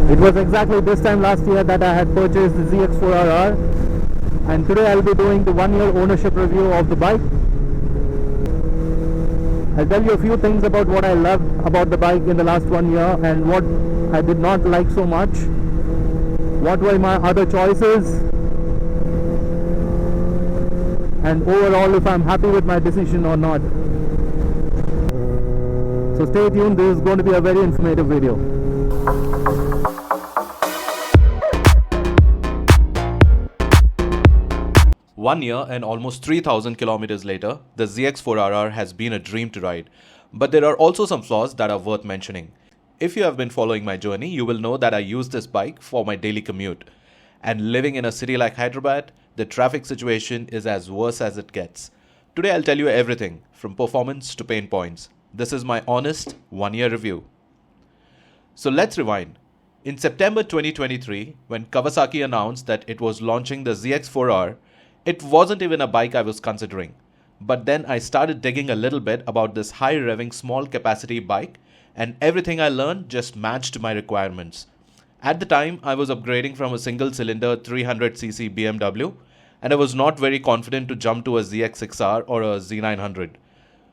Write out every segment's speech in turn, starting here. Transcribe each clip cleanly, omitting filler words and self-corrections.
It was exactly this time last year that I had purchased the ZX-4RR, and today I'll be doing the 1-year ownership review of the bike. I'll tell you a few things about what I loved about the bike in the last 1 year and what I did not like so much. What were my other choices, and overall if I'm happy with my decision or not. So stay tuned, this is going to be a very informative video. One year and almost 3,000 kilometers later, the ZX-4RR has been a dream to ride. But there are also some flaws that are worth mentioning. If you have been following my journey, you will know that I use this bike for my daily commute. And living in a city like Hyderabad, the traffic situation is as worse as it gets. Today I'll tell you everything, from performance to pain points. This is my honest 1-year review. So let's rewind. In September 2023, when Kawasaki announced that it was launching the ZX-4R, it wasn't even a bike I was considering. But then I started digging a little bit about this high-revving small capacity bike, and everything I learned just matched my requirements. At the time, I was upgrading from a single-cylinder 300cc BMW, and I was not very confident to jump to a ZX-6R or a Z900.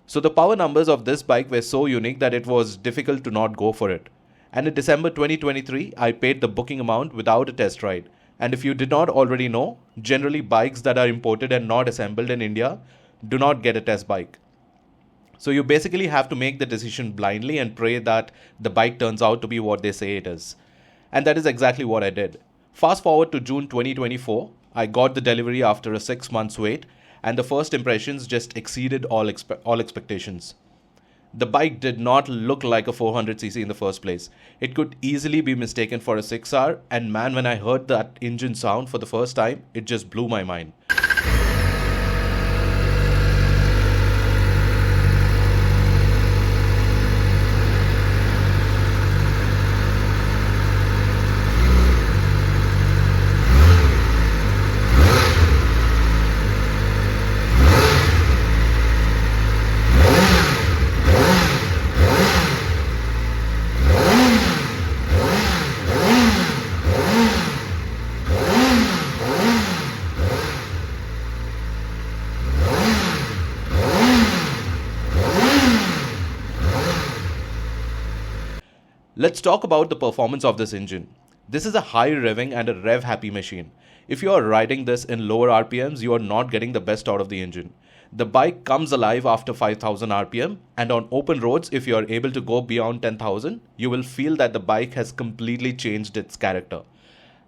So the power numbers of this bike were so unique that it was difficult to not go for it. And in December 2023, I paid the booking amount without a test ride. And if you did not already know, generally bikes that are imported and not assembled in India do not get a test bike. So you basically have to make the decision blindly and pray that the bike turns out to be what they say it is. And that is exactly what I did. Fast forward to June 2024, I got the delivery after a 6 months wait, and the first impressions just exceeded all expectations. The bike did not look like a 400cc in the first place. It could easily be mistaken for a 6R, and man, when I heard that engine sound for the first time, it just blew my mind. Let's talk about the performance of this engine. This is a high-revving and a rev-happy machine. If you are riding this in lower RPMs, you are not getting the best out of the engine. The bike comes alive after 5000 RPM, and on open roads, if you are able to go beyond 10,000, you will feel that the bike has completely changed its character.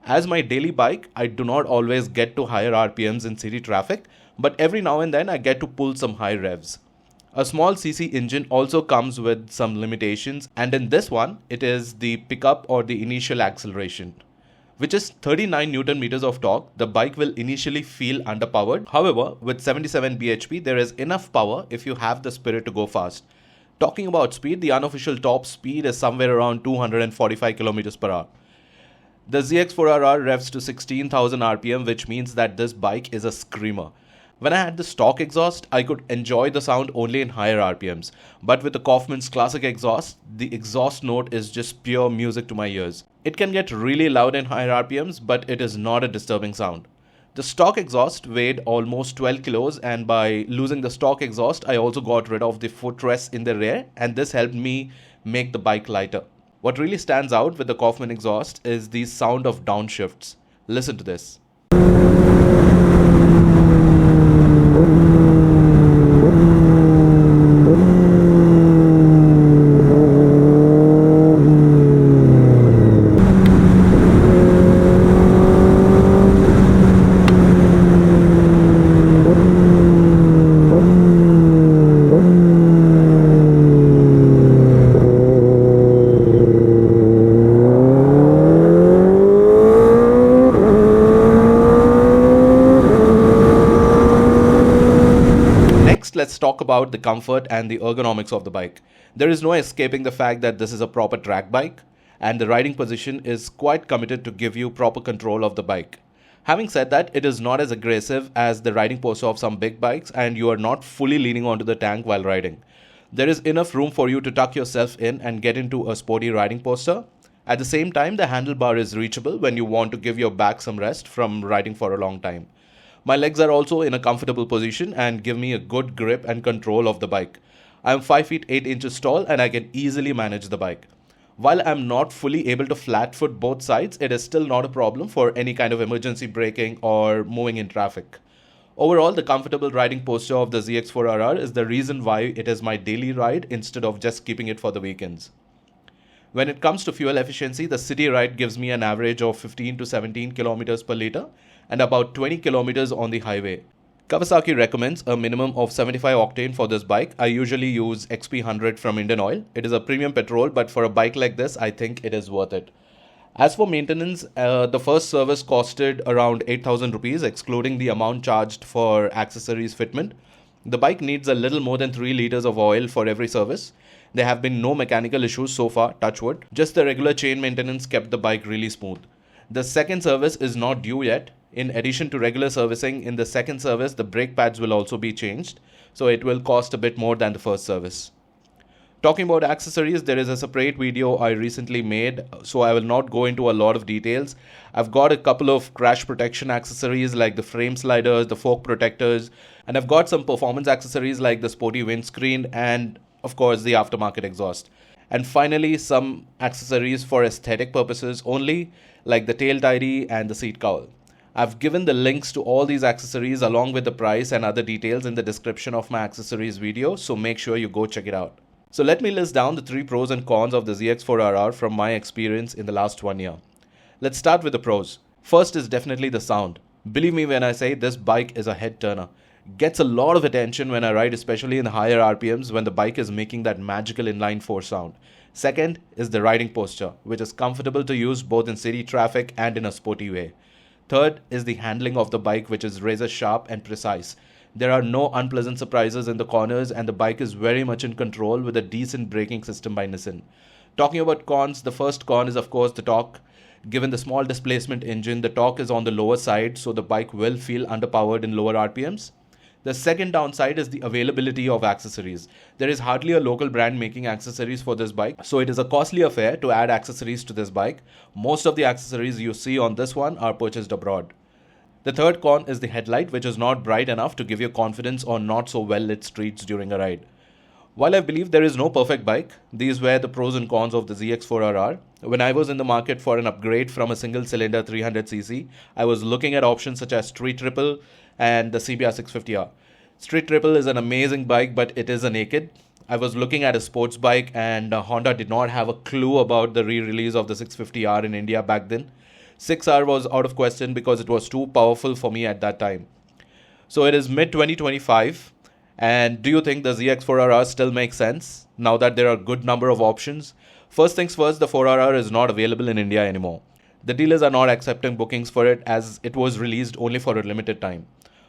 As my daily bike, I do not always get to higher RPMs in city traffic, but every now and then I get to pull some high revs. A small CC engine also comes with some limitations, and in this one, it is the pickup or the initial acceleration, which is 39 Newton meters of torque. The bike will initially feel underpowered. However, with 77 bhp, there is enough power if you have the spirit to go fast. Talking about speed, the unofficial top speed is somewhere around 245 kilometers per hour. The ZX-4RR revs to 16,000 RPM, which means that this bike is a screamer. When I had the stock exhaust, I could enjoy the sound only in higher RPMs. But with the Kaufman's classic exhaust, the exhaust note is just pure music to my ears. It can get really loud in higher RPMs, but it is not a disturbing sound. The stock exhaust weighed almost 12 kilos, and by losing the stock exhaust, I also got rid of the footrest in the rear, and this helped me make the bike lighter. What really stands out with the Kaufman exhaust is the sound of downshifts. Listen to this. Let's talk about the comfort and the ergonomics of the bike. There is no escaping the fact that this is a proper track bike, and the riding position is quite committed to give you proper control of the bike. Having said that, it is not as aggressive as the riding posture of some big bikes, and you are not fully leaning onto the tank while riding. There is enough room for you to tuck yourself in and get into a sporty riding posture. At the same time, the handlebar is reachable when you want to give your back some rest from riding for a long time. My legs are also in a comfortable position and give me a good grip and control of the bike. I am 5 feet 8 inches tall and I can easily manage the bike. While I am not fully able to flat foot both sides, it is still not a problem for any kind of emergency braking or moving in traffic. Overall, the comfortable riding posture of the ZX-4RR is the reason why it is my daily ride instead of just keeping it for the weekends. When it comes to fuel efficiency, the city ride gives me an average of 15 to 17 kilometers per liter and about 20 kilometers on the highway. Kawasaki recommends a minimum of 75 octane for this bike. I usually use XP100 from Indian Oil. It is a premium petrol, but for a bike like this, I think it is worth it. As for maintenance, the first service costed around 8,000 rupees, excluding the amount charged for accessories fitment. The bike needs a little more than 3 liters of oil for every service. There have been no mechanical issues so far, touch wood. Just the regular chain maintenance kept the bike really smooth. The second service is not due yet. In addition to regular servicing, in the second service, the brake pads will also be changed, so it will cost a bit more than the first service. Talking about accessories, there is a separate video I recently made, so I will not go into a lot of details. I've got a couple of crash protection accessories like the frame sliders, the fork protectors, and I've got some performance accessories like the sporty windscreen and, of course, the aftermarket exhaust. And finally, some accessories for aesthetic purposes only, like the tail tidy and the seat cowl. I've given the links to all these accessories along with the price and other details in the description of my accessories video, so make sure you go check it out. So let me list down the 3 pros and cons of the ZX-4RR from my experience in the last 1 year. Let's start with the pros. First is definitely the sound. Believe me when I say this bike is a head turner. Gets a lot of attention when I ride, especially in higher RPMs when the bike is making that magical inline 4 sound. Second is the riding posture, which is comfortable to use both in city traffic and in a sporty way. Third is the handling of the bike, which is razor sharp and precise. There are no unpleasant surprises in the corners and the bike is very much in control with a decent braking system by Nissan. Talking about cons, the first con is of course the torque. Given the small displacement engine, the torque is on the lower side, so the bike will feel underpowered in lower RPMs. The second downside is the availability of accessories. There is hardly a local brand making accessories for this bike, so it is a costly affair to add accessories to this bike. Most of the accessories you see on this one are purchased abroad. The third con is the headlight, which is not bright enough to give you confidence on not so well lit streets during a ride. While I believe there is no perfect bike, these were the pros and cons of the ZX-4RR. When I was in the market for an upgrade from a single cylinder 300cc, I was looking at options such as Street Triple and the CBR 650R. Street Triple is an amazing bike, but it is a naked. I was looking at a sports bike and Honda did not have a clue about the re-release of the 650R in India back then. 6R was out of question because it was too powerful for me at that time. So it is mid-2025, and do you think the ZX-4RR still makes sense now that there are a good number of options? First things first, the 4RR is not available in India anymore. The dealers are not accepting bookings for it as it was released only for a limited time.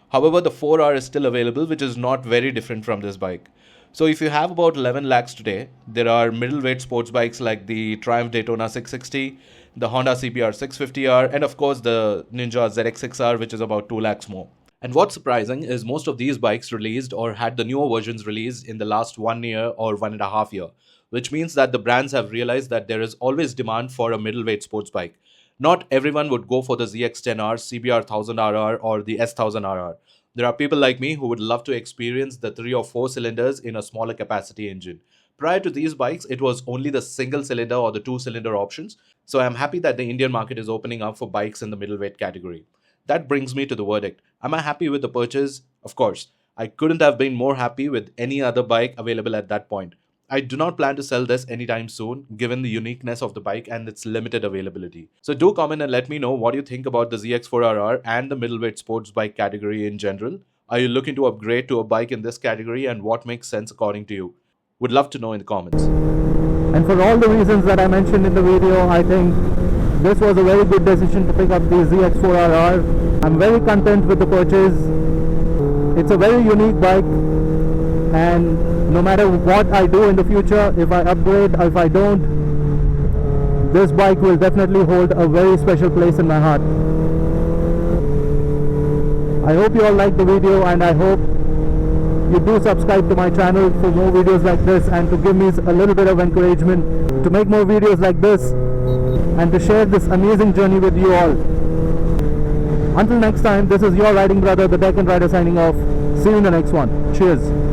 However, the 4R is still available, which is not very different from this bike. So if you have about 11 lakhs today, there are middleweight sports bikes like the Triumph Daytona 660, the Honda CBR 650R, and of course the Ninja ZX-6R, which is about 2 lakhs more. And what's surprising is most of these bikes released or had the newer versions released in the last 1 year or 1.5 years, which means that the brands have realized that there is always demand for a middleweight sports bike. Not everyone would go for the ZX-10R, CBR 1000RR or the S1000RR. There are people like me who would love to experience the 3 or 4 cylinders in a smaller capacity engine. Prior to these bikes, it was only the single cylinder or the 2-cylinder options. So I'm happy that the Indian market is opening up for bikes in the middleweight category. That brings me to the verdict. Am I happy with the purchase? Of course. I couldn't have been more happy with any other bike available at that point. I do not plan to sell this anytime soon, given the uniqueness of the bike and its limited availability. So do comment and let me know what you think about the ZX-4RR and the middleweight sports bike category in general. Are you looking to upgrade to a bike in this category and what makes sense according to you? Would love to know in the comments. And for all the reasons that I mentioned in the video, I think this was a very good decision to pick up the ZX-4RR. I'm very content with the purchase. It's a very unique bike, and no matter what I do in the future, if I upgrade or if I don't, this bike will definitely hold a very special place in my heart. I hope you all liked the video, and I hope you do subscribe to my channel for more videos like this and to give me a little bit of encouragement to make more videos like this and to share this amazing journey with you all. Until next time, this is your riding brother, the Deccan Rider, signing off. See you in the next one. Cheers.